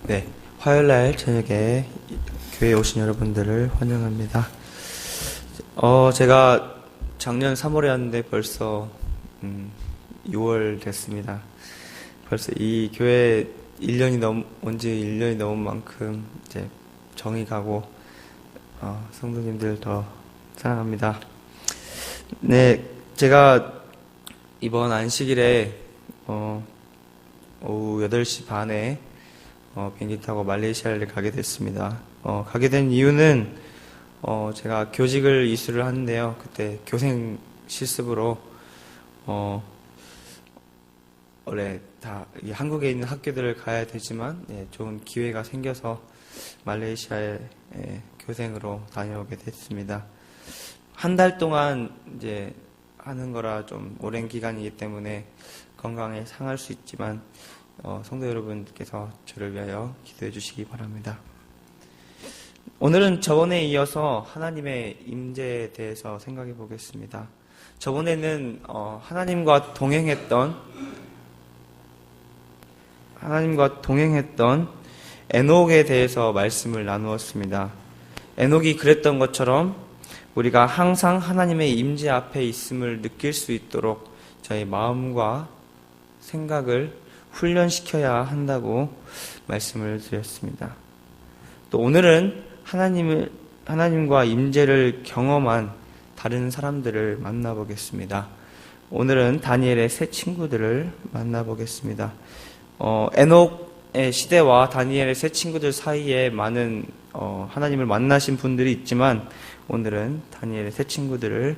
네, 화요일날 저녁에 교회에 오신 여러분들을 환영합니다. 제가 작년 3월에 왔는데 벌써 6월 됐습니다. 벌써 이 교회 1년이 온지 1년이 넘은 만큼 이제 정이 가고 성도님들 더 사랑합니다. 네, 제가 이번 안식일에 오후 8시 반에 비행기 타고 말레이시아를 가게 됐습니다. 가게 된 이유는 제가 교직을 이수를 하는데요. 그때 교생 실습으로 원래 다 한국에 있는 학교들을 가야 되지만 좋은 기회가 생겨서 말레이시아에 교생으로 다녀오게 됐습니다. 한 달 동안 이제 하는 거라 좀 오랜 기간이기 때문에 건강에 상할 수 있지만 성도 여러분께서 저를 위하여 기도해 주시기 바랍니다. 오늘은 저번에 이어서 하나님의 임재에 대해서 생각해 보겠습니다. 저번에는 하나님과 동행했던 에녹에 대해서 말씀을 나누었습니다. 에녹이 그랬던 것처럼 우리가 항상 하나님의 임재 앞에 있음을 느낄 수 있도록 저희 마음과 생각을 훈련시켜야 한다고 말씀을 드렸습니다. 또 오늘은 하나님과 임재를 경험한 다른 사람들을 만나보겠습니다. 오늘은 다니엘의 세 친구들을 만나보겠습니다. 에녹의 시대와 다니엘의 세 친구들 사이에 많은 하나님을 만나신 분들이 있지만 오늘은 다니엘의 세 친구들을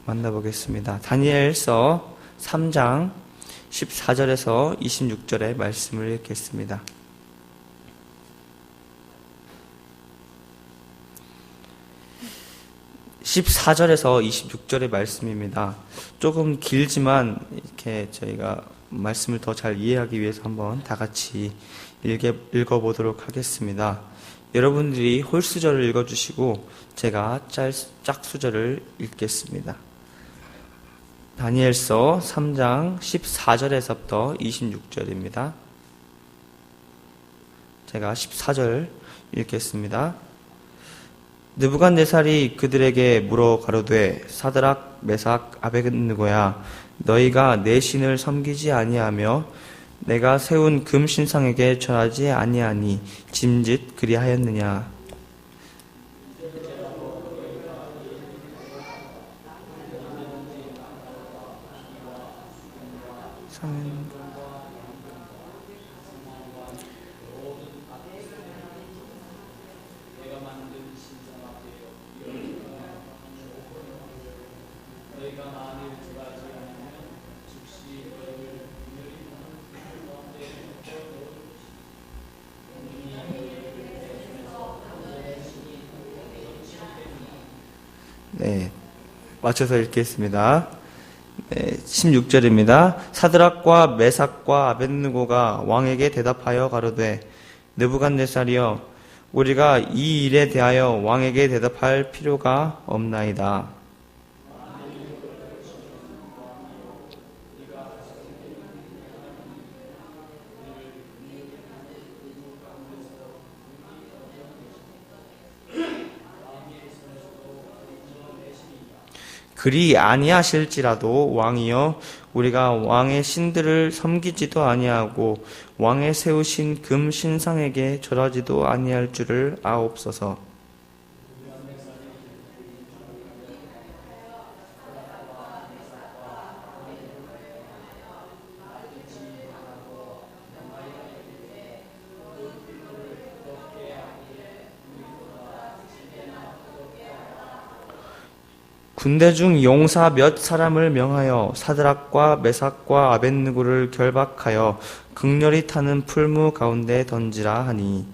만나보겠습니다. 다니엘서 3장 14절에서 26절의 말씀을 읽겠습니다. (14절에서 26절의) 말씀입니다. 조금 길지만 이렇게 저희가 말씀을 더 잘 이해하기 위해서 한번 다 같이 읽어보도록 하겠습니다. 여러분들이 홀수절을 읽어주시고 제가 짝수절을 읽겠습니다. 다니엘서 3장 14절에서부터 26절입니다. 제가 14절 읽겠습니다. 느부갓네살이 그들에게 물어 가로되 사드락 메삭 아벳느고야 너희가 내 신을 섬기지 아니하며 내가 세운 금 신상에게 절하지 아니하니 짐짓 그리하였느냐. 네, 맞춰서 읽겠습니다. 네, 16절입니다. 사드락과 메삭과 아벳느고가 왕에게 대답하여 가로되 느부갓네살이여 우리가 이 일에 대하여 왕에게 대답할 필요가 없나이다. 그리 아니하실지라도 왕이여 우리가 왕의 신들을 섬기지도 아니하고 왕의 세우신 금 신상에게 절하지도 아니할 줄을 아옵소서. 군대 중 용사 몇 사람을 명하여 사드락과 메삭과 아벳느고를 결박하여 극렬히 타는 풀무 가운데 던지라 하니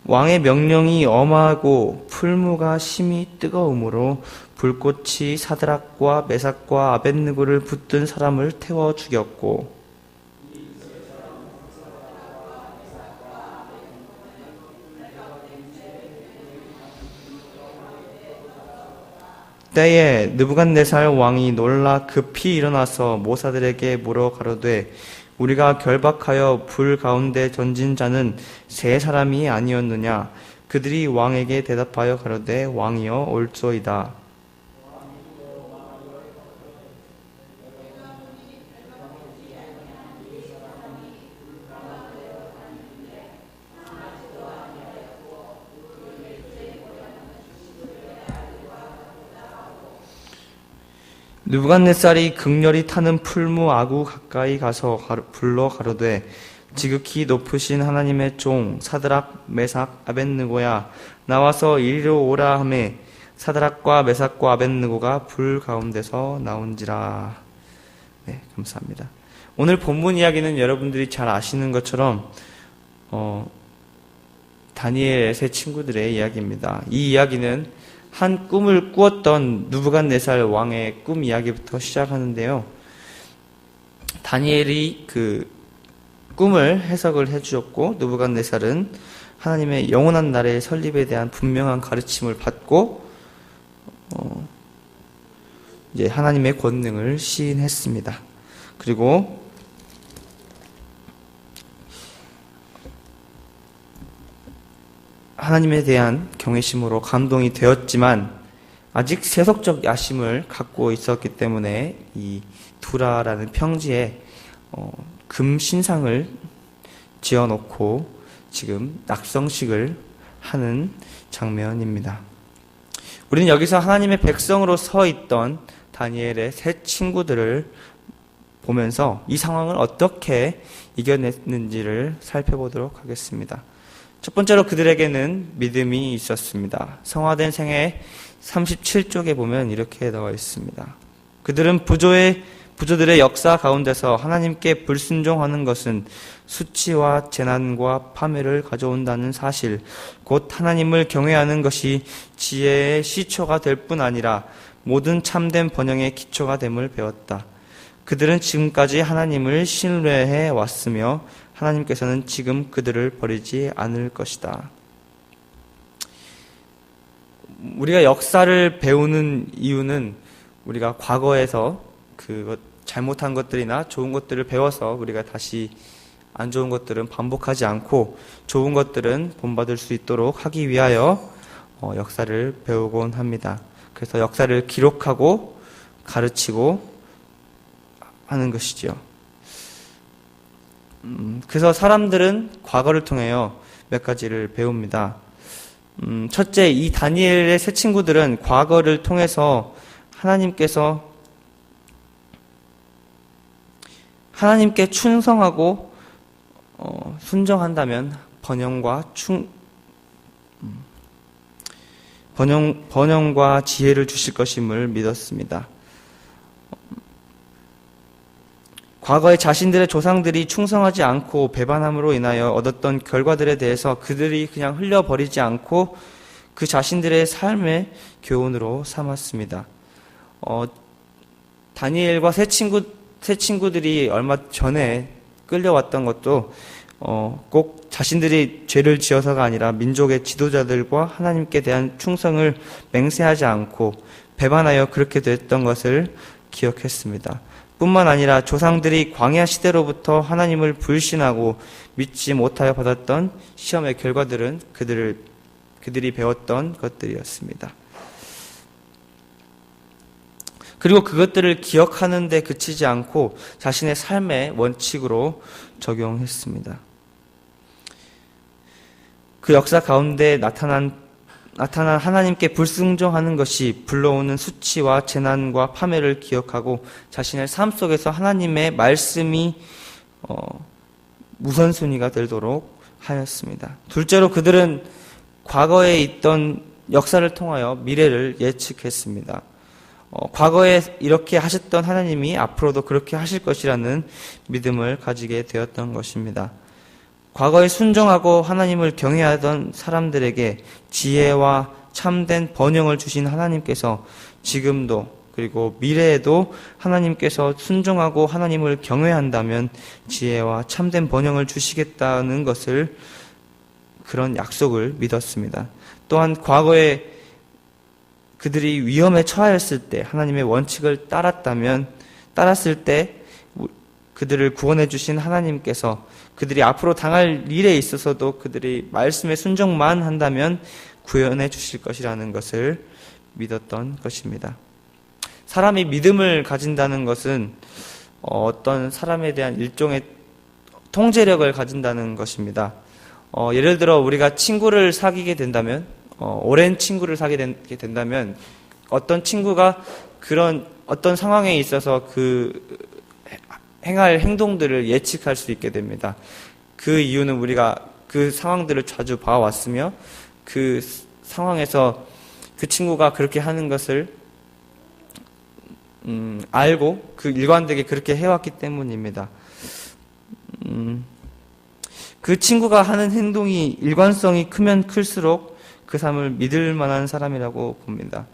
왕의 명령이 엄하고 풀무가 심히 뜨거우므로 불꽃이 사드락과 메삭과 아벳느고를 붙든 사람을 태워 죽였고 때에 느부갓네살 왕이 놀라 급히 일어나서 모사들에게 물어 가로되 우리가 결박하여 불 가운데 던진 자는 세 사람이 아니었느냐? 그들이 왕에게 대답하여 가로되 왕이여 옳소이다. 느부갓네살이 극렬히 타는 풀무 아구 가까이 가서 불러 가로되 지극히 높으신 하나님의 종 사드락 메삭 아벳느고야 나와서 이리로 오라 하매 사드락과 메삭과 아벳느고가 불 가운데서 나온지라. 네, 감사합니다. 오늘 본문 이야기는 여러분들이 잘 아시는 것처럼 다니엘의 세 친구들의 이야기입니다. 이 이야기는 한 꿈을 꾸었던 느부갓네살 왕의 꿈 이야기부터 시작하는데요. 다니엘이 그 꿈을 해석을 해주었고 느부갓네살은 하나님의 영원한 나라의 설립에 대한 분명한 가르침을 받고 이제 하나님의 권능을 시인했습니다. 그리고 하나님에 대한 경외심으로 감동이 되었지만 아직 세속적 야심을 갖고 있었기 때문에 이 두라라는 평지에 금 신상을 지어놓고 지금 낙성식을 하는 장면입니다. 우리는 여기서 하나님의 백성으로 서 있던 다니엘의 세 친구들을 보면서 이 상황을 어떻게 이겨냈는지를 살펴보도록 하겠습니다. 첫 번째로 그들에게는 믿음이 있었습니다. 성화된 생애 37쪽에 보면 이렇게 나와 있습니다. 그들은 부조들의 역사 가운데서 하나님께 불순종하는 것은 수치와 재난과 파멸을 가져온다는 사실, 곧 하나님을 경외하는 것이 지혜의 시초가 될 뿐 아니라 모든 참된 번영의 기초가 됨을 배웠다. 그들은 지금까지 하나님을 신뢰해 왔으며 하나님께서는 지금 그들을 버리지 않을 것이다. 우리가 역사를 배우는 이유는 우리가 과거에서 그 잘못한 것들이나 좋은 것들을 배워서 우리가 다시 안 좋은 것들은 반복하지 않고 좋은 것들은 본받을 수 있도록 하기 위하여 역사를 배우곤 합니다. 그래서 역사를 기록하고 가르치고 하는 것이지요. 그래서 사람들은 과거를 통하여 몇 가지를 배웁니다. 첫째, 이 다니엘의 세 친구들은 과거를 통해서 하나님께 충성하고 순종한다면 번영과 지혜를 주실 것임을 믿었습니다. 과거에 자신들의 조상들이 충성하지 않고 배반함으로 인하여 얻었던 결과들에 대해서 그들이 그냥 흘려버리지 않고 그 자신들의 삶의 교훈으로 삼았습니다. 다니엘과 세 친구들이 얼마 전에 끌려왔던 것도 꼭 자신들이 죄를 지어서가 아니라 민족의 지도자들과 하나님께 대한 충성을 맹세하지 않고 배반하여 그렇게 됐던 것을 기억했습니다. 뿐만 아니라 조상들이 광야 시대로부터 하나님을 불신하고 믿지 못하여 받았던 시험의 결과들은 그들이 배웠던 것들이었습니다. 그리고 그것들을 기억하는 데 그치지 않고 자신의 삶의 원칙으로 적용했습니다. 그 역사 가운데 나타난 하나님께 불순종하는 것이 불러오는 수치와 재난과 파멸을 기억하고 자신의 삶 속에서 하나님의 말씀이 우선순위가 되도록 하였습니다. 둘째로 그들은 과거에 있던 역사를 통하여 미래를 예측했습니다. 과거에 이렇게 하셨던 하나님이 앞으로도 그렇게 하실 것이라는 믿음을 가지게 되었던 것입니다. 과거에 순종하고 하나님을 경외하던 사람들에게 지혜와 참된 번영을 주신 하나님께서 지금도 그리고 미래에도 하나님께서 순종하고 하나님을 경외한다면 지혜와 참된 번영을 주시겠다는 것을 그런 약속을 믿었습니다. 또한 과거에 그들이 위험에 처하였을 때 하나님의 원칙을 따랐을 때 그들을 구원해 주신 하나님께서 그들이 앞으로 당할 일에 있어서도 그들이 말씀에 순종만 한다면 구원해 주실 것이라는 것을 믿었던 것입니다. 사람이 믿음을 가진다는 것은 어떤 사람에 대한 일종의 통제력을 가진다는 것입니다. 예를 들어 우리가 친구를 사귀게 된다면, 오랜 친구를 사귀게 된다면 어떤 친구가 그런 어떤 상황에 있어서 행할 행동들을 예측할 수 있게 됩니다. 그 이유는 우리가 그 상황들을 자주 봐왔으며 그 상황에서 그 친구가 그렇게 하는 것을 알고 그 일관되게 그렇게 해왔기 때문입니다. 그 친구가 하는 행동이 일관성이 크면 클수록 그 사람을 믿을 만한 사람이라고 봅니다.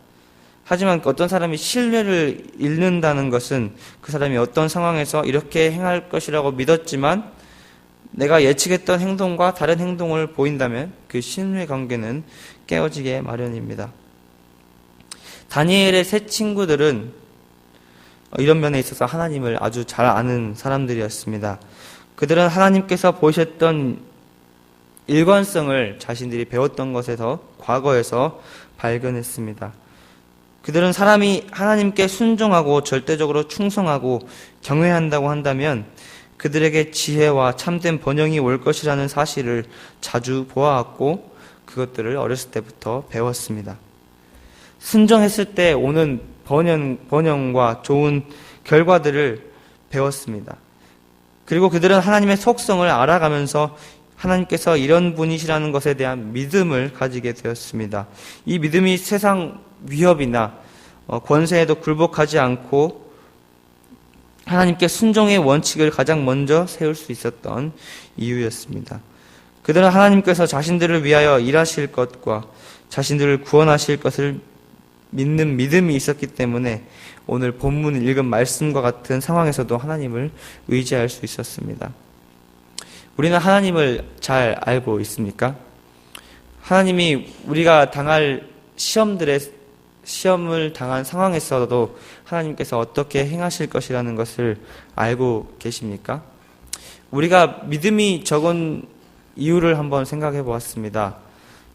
하지만 어떤 사람이 신뢰를 잃는다는 것은 그 사람이 어떤 상황에서 이렇게 행할 것이라고 믿었지만 내가 예측했던 행동과 다른 행동을 보인다면 그 신뢰 관계는 깨어지게 마련입니다. 다니엘의 세 친구들은 이런 면에 있어서 하나님을 아주 잘 아는 사람들이었습니다. 그들은 하나님께서 보이셨던 일관성을 자신들이 배웠던 것에서 과거에서 발견했습니다. 그들은 사람이 하나님께 순종하고 절대적으로 충성하고 경외한다고 한다면 그들에게 지혜와 참된 번영이 올 것이라는 사실을 자주 보아왔고 그것들을 어렸을 때부터 배웠습니다. 순종했을 때 오는 번영과 좋은 결과들을 배웠습니다. 그리고 그들은 하나님의 속성을 알아가면서 하나님께서 이런 분이시라는 것에 대한 믿음을 가지게 되었습니다. 이 믿음이 세상 위협이나 권세에도 굴복하지 않고 하나님께 순종의 원칙을 가장 먼저 세울 수 있었던 이유였습니다. 그들은 하나님께서 자신들을 위하여 일하실 것과 자신들을 구원하실 것을 믿는 믿음이 있었기 때문에 오늘 본문을 읽은 말씀과 같은 상황에서도 하나님을 의지할 수 있었습니다. 우리는 하나님을 잘 알고 있습니까? 하나님이 우리가 당할 시험을 당한 상황에서도 하나님께서 어떻게 행하실 것이라는 것을 알고 계십니까? 우리가 믿음이 적은 이유를 한번 생각해 보았습니다.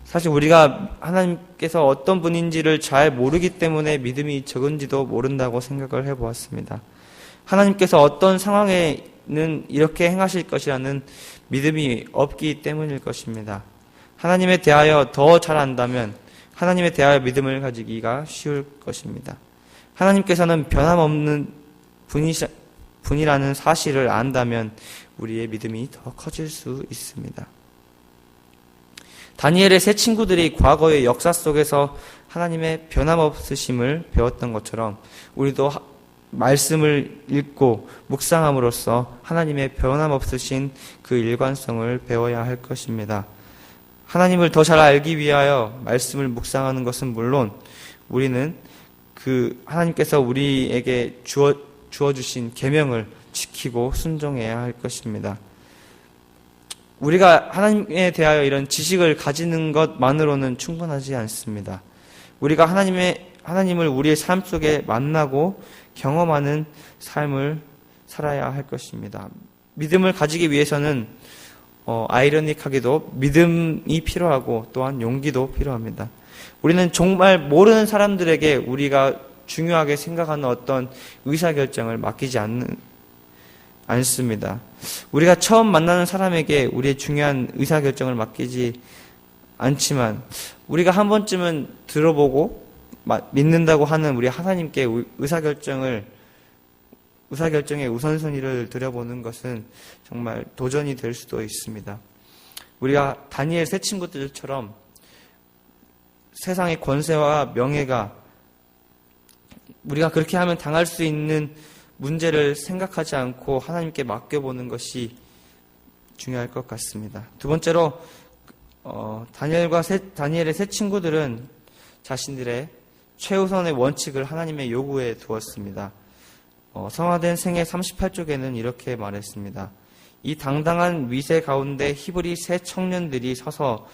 사실 우리가 하나님께서 어떤 분인지를 잘 모르기 때문에 믿음이 적은지도 모른다고 생각을 해 보았습니다. 하나님께서 어떤 상황에는 이렇게 행하실 것이라는 믿음이 없기 때문일 것입니다. 하나님에 대하여 더 잘 안다면 하나님에 대하여 믿음을 가지기가 쉬울 것입니다. 하나님께서는 변함없는 분이라는 사실을 안다면 우리의 믿음이 더 커질 수 있습니다. 다니엘의 세 친구들이 과거의 역사 속에서 하나님의 변함없으심을 배웠던 것처럼 우리도 말씀을 읽고 묵상함으로써 하나님의 변함없으신 그 일관성을 배워야 할 것입니다. 하나님을 더 잘 알기 위하여 말씀을 묵상하는 것은 물론 우리는 그 하나님께서 우리에게 주어주신 계명을 지키고 순종해야 할 것입니다. 우리가 하나님에 대하여 이런 지식을 가지는 것만으로는 충분하지 않습니다. 우리가 하나님을 우리의 삶 속에 만나고 경험하는 삶을 살아야 할 것입니다. 믿음을 가지기 위해서는 아이러니하게도 믿음이 필요하고 또한 용기도 필요합니다. 우리는 정말 모르는 사람들에게 우리가 중요하게 생각하는 어떤 의사결정을 맡기지 않습니다. 우리가 처음 만나는 사람에게 우리의 중요한 의사결정을 맡기지 않지만 우리가 한 번쯤은 들어보고 믿는다고 하는 우리 하나님께 의사결정의 우선순위를 들여보는 것은 정말 도전이 될 수도 있습니다. 우리가 다니엘 세 친구들처럼 세상의 권세와 명예가 우리가 그렇게 하면 당할 수 있는 문제를 생각하지 않고 하나님께 맡겨보는 것이 중요할 것 같습니다. 두 번째로 다니엘의 세 친구들은 자신들의 최우선의 원칙을 하나님의 요구에 두었습니다. 성화된 생애 38쪽에는 이렇게 말했습니다. 이 당당한 위세 가운데 히브리 세 청년들이 서서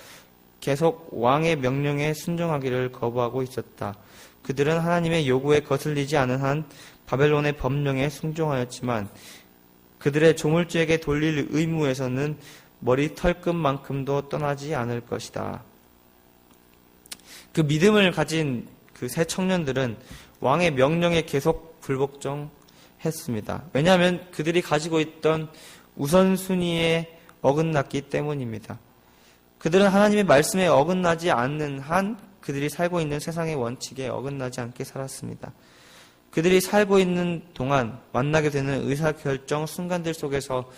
계속 왕의 명령에 순종하기를 거부하고 있었다. 그들은 하나님의 요구에 거슬리지 않은 한 바벨론의 법령에 순종하였지만 그들의 조물주에게 돌릴 의무에서는 머리 털끝만큼도 떠나지 않을 것이다. 그 믿음을 가진 그 세 청년들은 왕의 명령에 계속 불복종했습니다. 왜냐하면 그들이 가지고 있던 우선순위에 어긋났기 때문입니다. 그들은 하나님의 말씀에 어긋나지 않는 한 그들이 살고 있는 세상의 원칙에 어긋나지 않게 살았습니다. 그들이 살고 있는 동안 만나게 되는 의사결정 순간들 속에서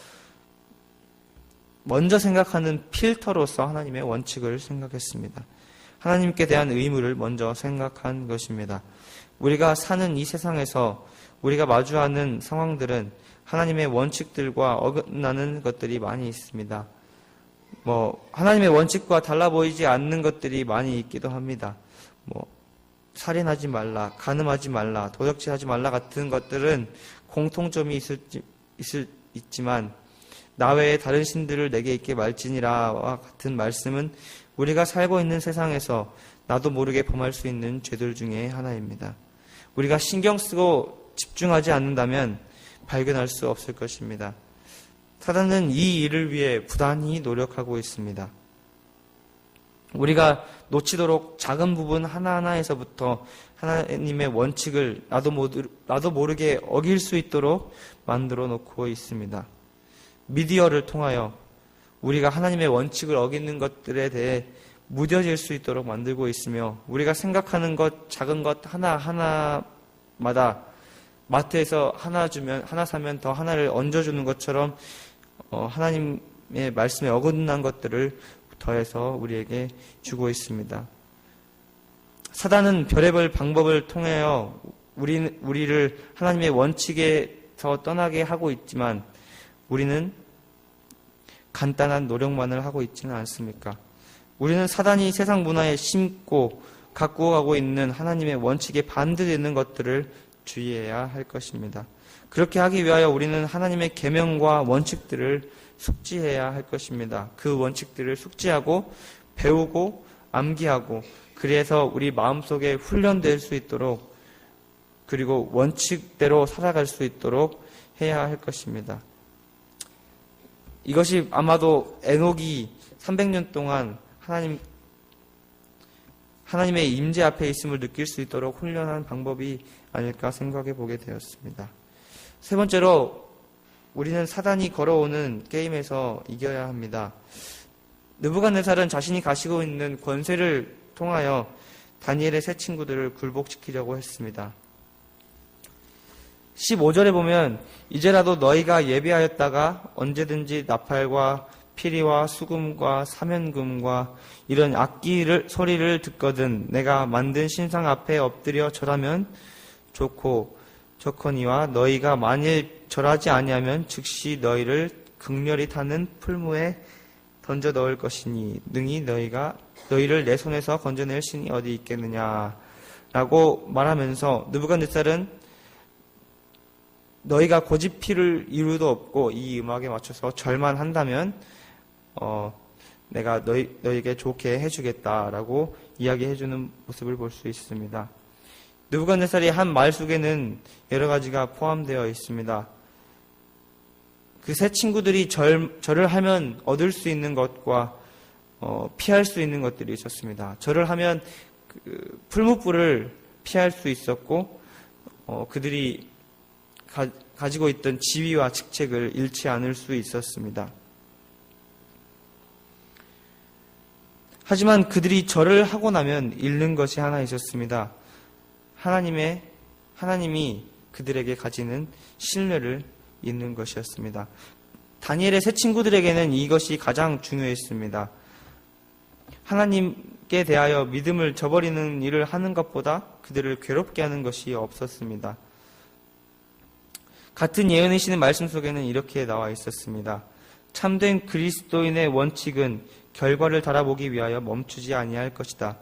먼저 생각하는 필터로서 하나님의 원칙을 생각했습니다. 하나님께 대한 의무를 먼저 생각한 것입니다. 우리가 사는 이 세상에서 우리가 마주하는 상황들은 하나님의 원칙들과 어긋나는 것들이 많이 있습니다. 하나님의 원칙과 달라 보이지 않는 것들이 많이 있기도 합니다. 살인하지 말라, 간음하지 말라, 도적질하지 말라 같은 것들은 공통점이 있지만 나 외에 다른 신들을 내게 있게 말지니라와 같은 말씀은 우리가 살고 있는 세상에서 나도 모르게 범할 수 있는 죄들 중에 하나입니다. 우리가 신경 쓰고 집중하지 않는다면 발견할 수 없을 것입니다. 사단은 이 일을 위해 부단히 노력하고 있습니다. 우리가 놓치도록 작은 부분 하나하나에서부터 하나님의 원칙을 나도 모르게 어길 수 있도록 만들어 놓고 있습니다. 미디어를 통하여 우리가 하나님의 원칙을 어기는 것들에 대해 무뎌질 수 있도록 만들고 있으며 우리가 생각하는 것, 작은 것 하나하나마다 마트에서 하나 사면 더 하나를 얹어주는 것처럼 하나님의 말씀에 어긋난 것들을 더해서 우리에게 주고 있습니다. 사단은 별의별 방법을 통하여 우리를 하나님의 원칙에서 떠나게 하고 있지만 우리는 간단한 노력만을 하고 있지는 않습니까? 우리는 사단이 세상 문화에 심고 가꾸어 가고 있는 하나님의 원칙에 반대되는 것들을 주의해야 할 것입니다. 그렇게 하기 위하여 우리는 하나님의 계명과 원칙들을 숙지해야 할 것입니다. 그 원칙들을 숙지하고 배우고 암기하고 그래서 우리 마음속에 훈련될 수 있도록 그리고 원칙대로 살아갈 수 있도록 해야 할 것입니다. 이것이 아마도 에녹이 300년 동안 하나님의 임재 앞에 있음을 느낄 수 있도록 훈련한 방법이 아닐까 생각해 보게 되었습니다. 세 번째로 우리는 사단이 걸어오는 게임에서 이겨야 합니다. 느부갓네살은 자신이 가지고 있는 권세를 통하여 다니엘의 세 친구들을 굴복시키려고 했습니다. 15절에 보면 이제라도 너희가 예비하였다가 언제든지 나팔과 피리와 수금과 사면금과 이런 악기 소리를 듣거든 내가 만든 신상 앞에 엎드려 절하면 좋거니와 너희가 만일 절하지 아니하면 즉시 너희를 극렬히 타는 풀무에 던져 넣을 것이니 능히 너희를 내 손에서 건져낼 신이 어디 있겠느냐 라고 말하면서 느부갓네살은 너희가 고집필 이유도 없고 이 음악에 맞춰서 절만 한다면 내가 너희에게 좋게 해주겠다라고 이야기해주는 모습을 볼 수 있습니다. 느부갓네살이 한 말 속에는 여러 가지가 포함되어 있습니다. 그 세 친구들이 절을 하면 얻을 수 있는 것과 피할 수 있는 것들이 있었습니다. 절을 하면 풀무불을 피할 수 있었고 그들이 가지고 있던 지위와 직책을 잃지 않을 수 있었습니다. 하지만 그들이 절을 하고 나면 잃는 것이 하나 있었습니다. 하나님이 그들에게 가지는 신뢰를 잃는 것이었습니다. 다니엘의 세 친구들에게는 이것이 가장 중요했습니다. 하나님께 대하여 믿음을 저버리는 일을 하는 것보다 그들을 괴롭게 하는 것이 없었습니다. 같은 예언이시는 말씀 속에는 이렇게 나와 있었습니다. 참된 그리스도인의 원칙은 결과를 달아보기 위하여 멈추지 아니할 것이다.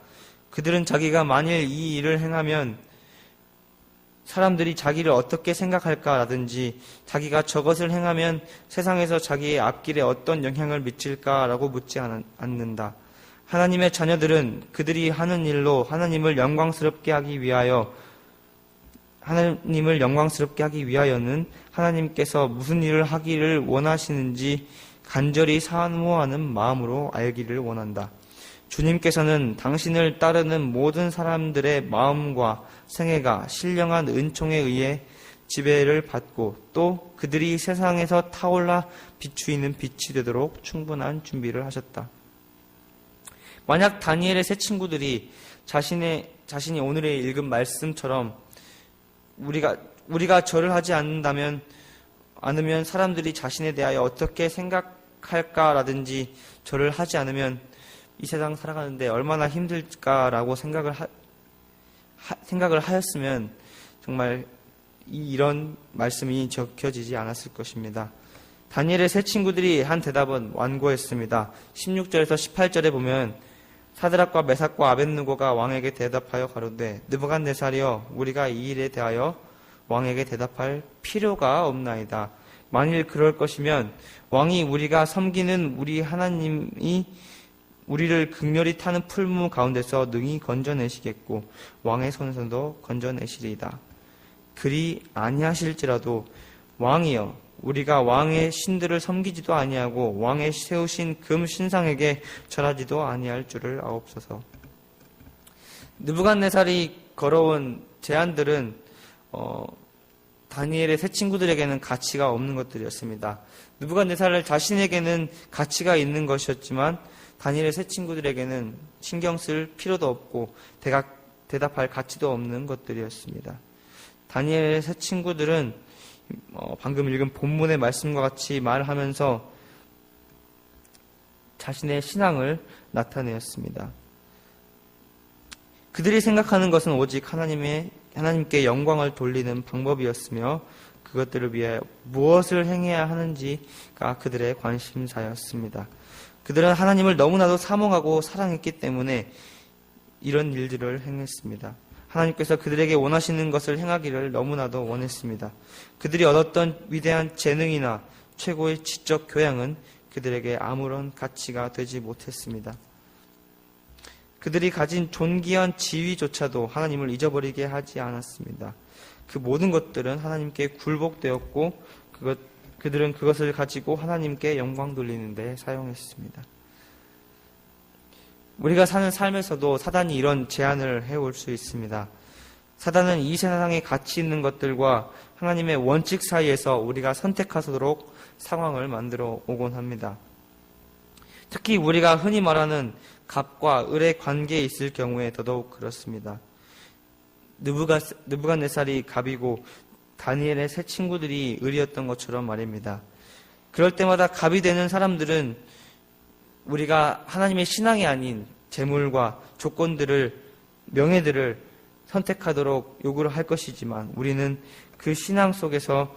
그들은 자기가 만일 이 일을 행하면 사람들이 자기를 어떻게 생각할까라든지 자기가 저것을 행하면 세상에서 자기의 앞길에 어떤 영향을 미칠까라고 묻지 않는다. 하나님의 자녀들은 그들이 하는 일로 하나님을 영광스럽게 하기 위하여는 하나님께서 무슨 일을 하기를 원하시는지 간절히 사모하는 마음으로 알기를 원한다. 주님께서는 당신을 따르는 모든 사람들의 마음과 생애가 신령한 은총에 의해 지배를 받고 또 그들이 세상에서 타올라 비추이는 빛이 되도록 충분한 준비를 하셨다. 만약 다니엘의 세 친구들이 자신이 오늘의 읽은 말씀처럼 우리가 절을 하지 않으면 사람들이 자신에 대하여 어떻게 생각할까라든지 절을 하지 않으면 이 세상 살아가는데 얼마나 힘들까라고 생각을 하였으면 정말 이런 말씀이 적혀지지 않았을 것입니다. 다니엘의 세 친구들이 한 대답은 완고했습니다. 16절에서 18절에 보면 사드락과 메삭과 아벳느고가 왕에게 대답하여 가로되 느부갓네살이여 우리가 이 일에 대하여 왕에게 대답할 필요가 없나이다. 만일 그럴 것이면 왕이 우리가 섬기는 우리 하나님이 우리를 극렬히 타는 풀무 가운데서 능히 건져내시겠고 왕의 손에서도 건져내시리이다. 그리 아니하실지라도 왕이여 우리가 왕의 신들을 섬기지도 아니하고 왕의 세우신 금 신상에게 절하지도 아니할 줄을 아옵소서. 느부갓네살이 걸어온 제안들은 다니엘의 세 친구들에게는 가치가 없는 것들이었습니다. 느부갓네살 자신에게는 가치가 있는 것이었지만 다니엘의 세 친구들에게는 신경 쓸 필요도 없고 대답할 가치도 없는 것들이었습니다. 다니엘의 세 친구들은 방금 읽은 본문의 말씀과 같이 말하면서 자신의 신앙을 나타내었습니다. 그들이 생각하는 것은 오직 하나님께 영광을 돌리는 방법이었으며 그것들을 위해 무엇을 행해야 하는지가 그들의 관심사였습니다. 그들은 하나님을 너무나도 사모하고 사랑했기 때문에 이런 일들을 행했습니다. 하나님께서 그들에게 원하시는 것을 행하기를 너무나도 원했습니다. 그들이 얻었던 위대한 재능이나 최고의 지적 교양은 그들에게 아무런 가치가 되지 못했습니다. 그들이 가진 존귀한 지위조차도 하나님을 잊어버리게 하지 않았습니다. 그 모든 것들은 하나님께 굴복되었고 그들은 그것을 가지고 하나님께 영광 돌리는 데 사용했습니다. 우리가 사는 삶에서도 사단이 이런 제안을 해올 수 있습니다. 사단은 이 세상에 가치 있는 것들과 하나님의 원칙 사이에서 우리가 선택하도록 상황을 만들어 오곤 합니다. 특히 우리가 흔히 말하는 갑과 을의 관계에 있을 경우에 더더욱 그렇습니다. 느부갓네살이 갑이고 다니엘의 세 친구들이 을이었던 것처럼 말입니다. 그럴 때마다 갑이 되는 사람들은 우리가 하나님의 신앙이 아닌 재물과 명예들을 선택하도록 요구를 할 것이지만 우리는 그 신앙 속에서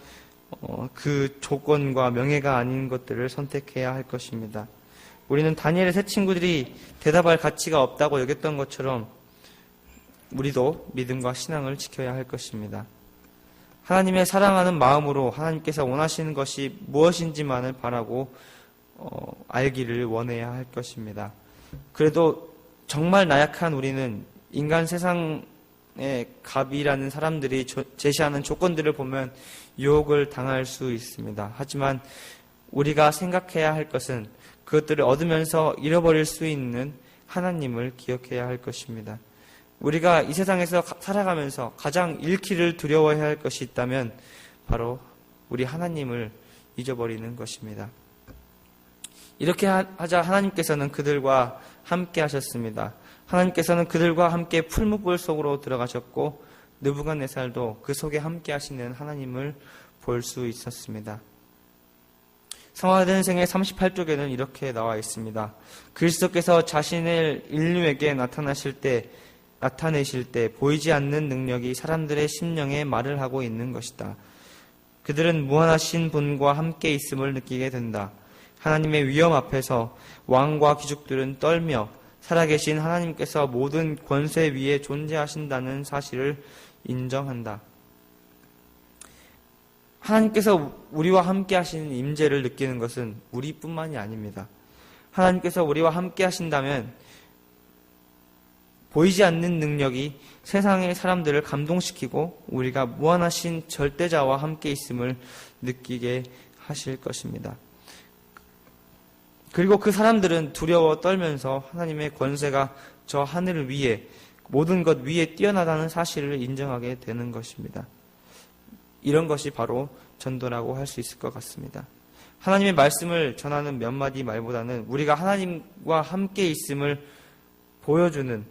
그 조건과 명예가 아닌 것들을 선택해야 할 것입니다. 우리는 다니엘의 세 친구들이 대답할 가치가 없다고 여겼던 것처럼 우리도 믿음과 신앙을 지켜야 할 것입니다. 하나님의 사랑하는 마음으로 하나님께서 원하시는 것이 무엇인지만을 바라고 알기를 원해야 할 것입니다. 그래도 정말 나약한 우리는 인간 세상의 갑이라는 사람들이 제시하는 조건들을 보면 유혹을 당할 수 있습니다. 하지만 우리가 생각해야 할 것은 그것들을 얻으면서 잃어버릴 수 있는 하나님을 기억해야 할 것입니다. 우리가 이 세상에서 살아가면서 가장 잃기를 두려워해야 할 것이 있다면 바로 우리 하나님을 잊어버리는 것입니다. 이렇게 하자 하나님께서는 그들과 함께 하셨습니다. 하나님께서는 그들과 함께 풀무불 속으로 들어가셨고 느부갓네살도 그 속에 함께 하시는 하나님을 볼 수 있었습니다. 성화대전생의 38쪽에는 이렇게 나와 있습니다. 그리스도께서 자신을 인류에게 나타내실 때 보이지 않는 능력이 사람들의 심령에 말을 하고 있는 것이다. 그들은 무한하신 분과 함께 있음을 느끼게 된다. 하나님의 위엄 앞에서 왕과 귀족들은 떨며 살아계신 하나님께서 모든 권세 위에 존재하신다는 사실을 인정한다. 하나님께서 우리와 함께 하시는 임재를 느끼는 것은 우리뿐만이 아닙니다. 하나님께서 우리와 함께 하신다면 보이지 않는 능력이 세상의 사람들을 감동시키고 우리가 무한하신 절대자와 함께 있음을 느끼게 하실 것입니다. 그리고 그 사람들은 두려워 떨면서 하나님의 권세가 저 하늘 위에 모든 것 위에 뛰어나다는 사실을 인정하게 되는 것입니다. 이런 것이 바로 전도라고 할 수 있을 것 같습니다. 하나님의 말씀을 전하는 몇 마디 말보다는 우리가 하나님과 함께 있음을 보여주는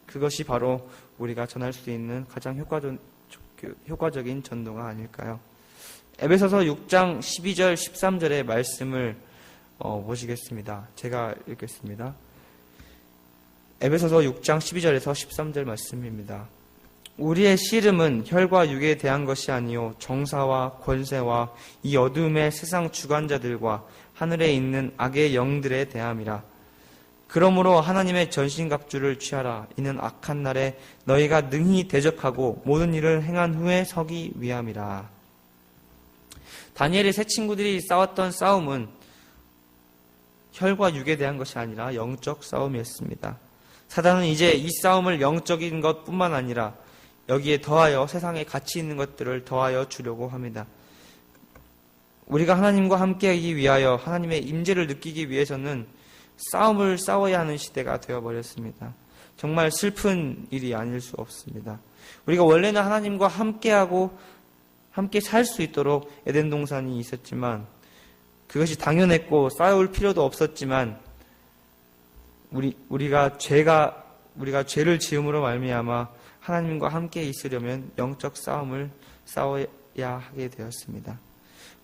그것이 바로 우리가 전할 수 있는 가장 효과적인 전도가 아닐까요? 에베소서 6장 12절 13절의 말씀을 보시겠습니다. 제가 읽겠습니다. 에베소서 6장 12절에서 13절 말씀입니다. 우리의 씨름은 혈과 육에 대한 것이 아니요 정사와 권세와 이 어둠의 세상 주관자들과 하늘에 있는 악의 영들에 대함이라. 그러므로 하나님의 전신갑주를 취하라. 이는 악한 날에 너희가 능히 대적하고 모든 일을 행한 후에 서기 위함이라. 다니엘의 세 친구들이 싸웠던 싸움은 혈과 육에 대한 것이 아니라 영적 싸움이었습니다. 사단은 이제 이 싸움을 영적인 것뿐만 아니라 여기에 더하여 세상에 가치 있는 것들을 더하여 주려고 합니다. 우리가 하나님과 함께하기 위하여 하나님의 임재를 느끼기 위해서는 싸움을 싸워야 하는 시대가 되어버렸습니다. 정말 슬픈 일이 아닐 수 없습니다. 우리가 원래는 하나님과 함께하고 함께 살 수 있도록 에덴 동산이 있었지만 그것이 당연했고 싸울 필요도 없었지만 우리가 죄를 지음으로 말미암아 하나님과 함께 있으려면 영적 싸움을 싸워야 하게 되었습니다.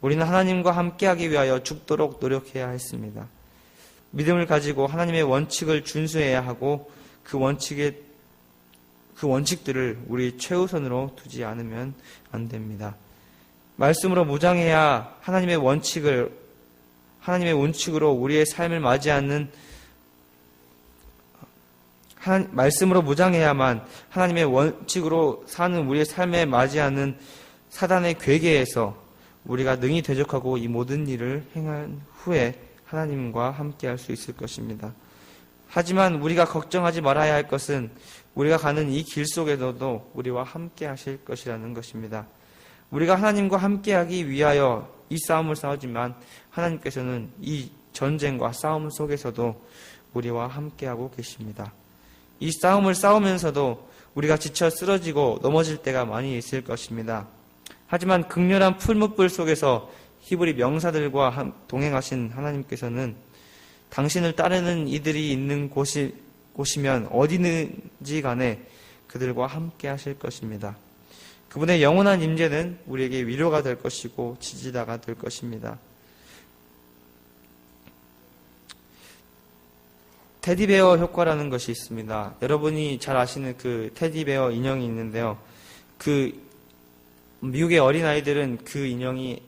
우리는 하나님과 함께하기 위하여 죽도록 노력해야 했습니다. 믿음을 가지고 하나님의 원칙을 준수해야 하고 그 원칙들을 우리 최우선으로 두지 않으면 안 됩니다. 말씀으로 무장해야 하나님의 원칙으로 우리의 삶을 맞이하는 말씀으로 무장해야만 하나님의 원칙으로 사는 우리의 삶에 맞이하는 사단의 괴계에서 우리가 능히 대적하고 이 모든 일을 행한 후에 하나님과 함께할 수 있을 것입니다. 하지만 우리가 걱정하지 말아야 할 것은 우리가 가는 이 길 속에서도 우리와 함께 하실 것이라는 것입니다. 우리가 하나님과 함께하기 위하여 이 싸움을 싸우지만 하나님께서는 이 전쟁과 싸움 속에서도 우리와 함께하고 계십니다. 이 싸움을 싸우면서도 우리가 지쳐 쓰러지고 넘어질 때가 많이 있을 것입니다. 하지만 극렬한 풀무불 속에서 히브리 명사들과 동행하신 하나님께서는 당신을 따르는 이들이 있는 곳이면 어디든지 간에 그들과 함께 하실 것입니다. 그분의 영원한 임재는 우리에게 위로가 될 것이고 지지다가 될 것입니다. 테디베어 효과라는 것이 있습니다. 여러분이 잘 아시는 그 테디베어 인형이 있는데요. 그 미국의 어린아이들은 그 인형이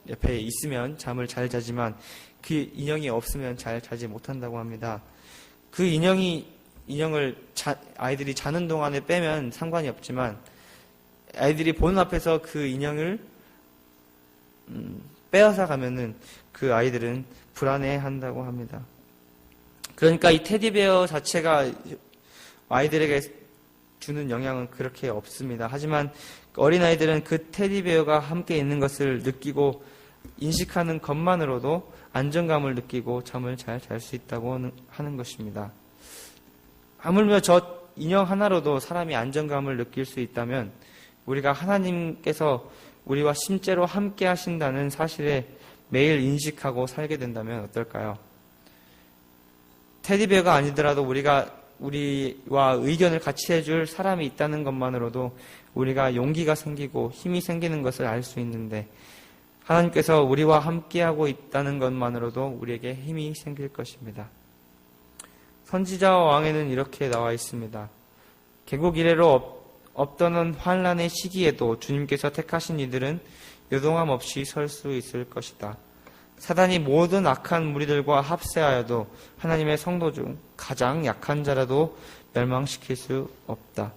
옆에 있으면 잠을 잘 자지만 그 인형이 없으면 잘 자지 못한다고 합니다. 그 인형을 아이들이 자는 동안에 빼면 상관이 없지만 아이들이 보는 앞에서 그 인형을 빼앗아 가면은 그 아이들은 불안해한다고 합니다. 그러니까 이 테디베어 자체가 아이들에게 주는 영향은 그렇게 없습니다. 하지만 어린아이들은 그 테디베어가 함께 있는 것을 느끼고 인식하는 것만으로도 안정감을 느끼고 잠을 잘 잘 수 있다고 하는 것입니다. 하물며 저 인형 하나로도 사람이 안정감을 느낄 수 있다면 우리가 하나님께서 우리와 실제로 함께 하신다는 사실에 매일 인식하고 살게 된다면 어떨까요? 테디베어가 아니더라도 우리와 의견을 같이 해줄 사람이 있다는 것만으로도 우리가 용기가 생기고 힘이 생기는 것을 알 수 있는데 하나님께서 우리와 함께하고 있다는 것만으로도 우리에게 힘이 생길 것입니다. 선지자와 왕에는 이렇게 나와 있습니다. 개국 이래로 없던 환란의 시기에도 주님께서 택하신 이들은 요동함 없이 설 수 있을 것이다. 사단이 모든 악한 무리들과 합세하여도 하나님의 성도 중 가장 약한 자라도 멸망시킬 수 없다.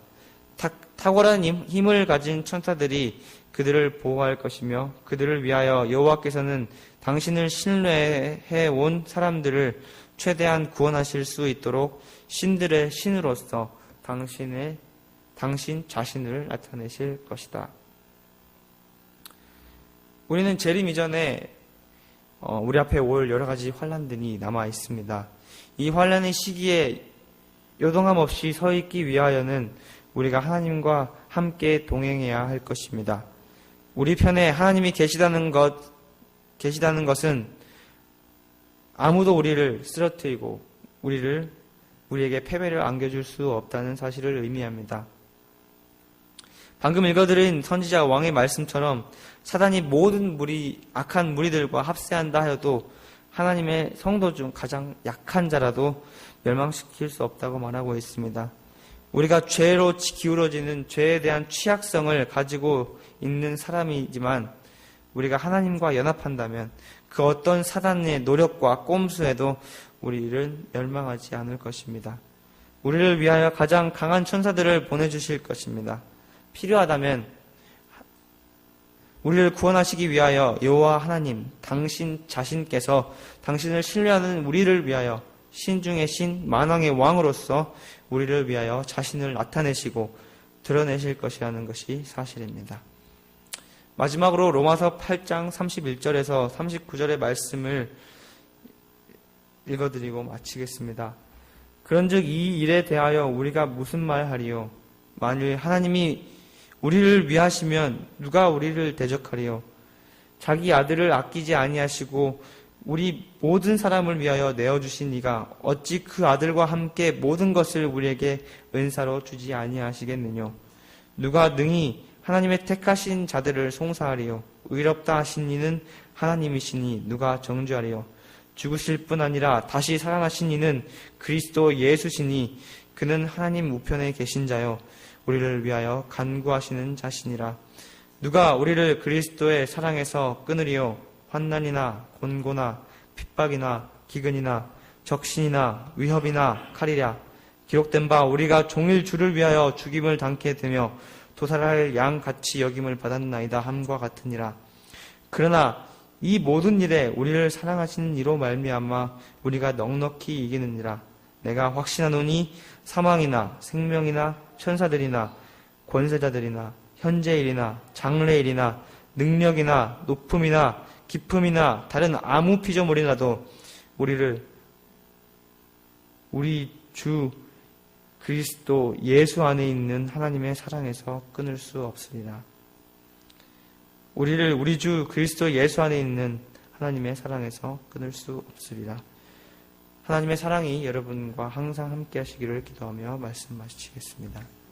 탁월한 힘을 가진 천사들이 그들을 보호할 것이며 그들을 위하여 여호와께서는 당신을 신뢰해 온 사람들을 최대한 구원하실 수 있도록 신들의 신으로서 당신 자신을 나타내실 것이다. 우리는 재림 이전에 우리 앞에 올 여러 가지 환난들이 남아 있습니다. 이 환난의 시기에 요동함 없이 서 있기 위하여는 우리가 하나님과 함께 동행해야 할 것입니다. 우리 편에 하나님이 계시다는 것은 아무도 우리를 쓰러뜨리고 우리에게 패배를 안겨줄 수 없다는 사실을 의미합니다. 방금 읽어드린 선지자 왕의 말씀처럼 사단이 모든 악한 무리들과 합세한다 하여도 하나님의 성도 중 가장 약한 자라도 멸망시킬 수 없다고 말하고 있습니다. 우리가 죄로 기울어지는 죄에 대한 취약성을 가지고 있는 사람이지만 우리가 하나님과 연합한다면 그 어떤 사단의 노력과 꼼수에도 우리를 멸망하지 않을 것입니다. 우리를 위하여 가장 강한 천사들을 보내주실 것입니다. 필요하다면 우리를 구원하시기 위하여 여호와 하나님, 당신 자신께서 당신을 신뢰하는 우리를 위하여 신 중의 신, 만왕의 왕으로서 우리를 위하여 자신을 나타내시고 드러내실 것이라는 것이 사실입니다. 마지막으로 로마서 8장 31절에서 39절의 말씀을 읽어드리고 마치겠습니다. 그런즉 이 일에 대하여 우리가 무슨 말하리요? 만일 하나님이 우리를 위하시면 누가 우리를 대적하리요? 자기 아들을 아끼지 아니하시고 우리 모든 사람을 위하여 내어주신 이가 어찌 그 아들과 함께 모든 것을 우리에게 은사로 주지 아니하시겠느냐? 누가 능히 하나님의 택하신 자들을 송사하리요? 의롭다 하신 이는 하나님이시니 누가 정죄하리요? 죽으실 뿐 아니라 다시 살아나신 이는 그리스도 예수시니 그는 하나님 우편에 계신 자요 우리를 위하여 간구하시는 자시니라. 누가 우리를 그리스도의 사랑에서 끊으리요? 환난이나 곤고나 핍박이나 기근이나 적신이나 위협이나 칼이랴. 기록된 바 우리가 종일 주를 위하여 죽임을 당케 되며 도살할 양같이 여김을 받았나이다 함과 같으니라. 그러나 이 모든 일에 우리를 사랑하시는 이로 말미암아 우리가 넉넉히 이기느니라. 내가 확신하노니 사망이나 생명이나 천사들이나 권세자들이나 현재일이나 장래일이나 능력이나 높음이나 깊음이나 다른 아무 피조물이라도 우리 주 그리스도 예수 안에 있는 하나님의 사랑에서 끊을 수 없으리라. 우리 주 그리스도 예수 안에 있는 하나님의 사랑에서 끊을 수 없으리라. 하나님의 사랑이 여러분과 항상 함께 하시기를 기도하며 말씀 마치겠습니다.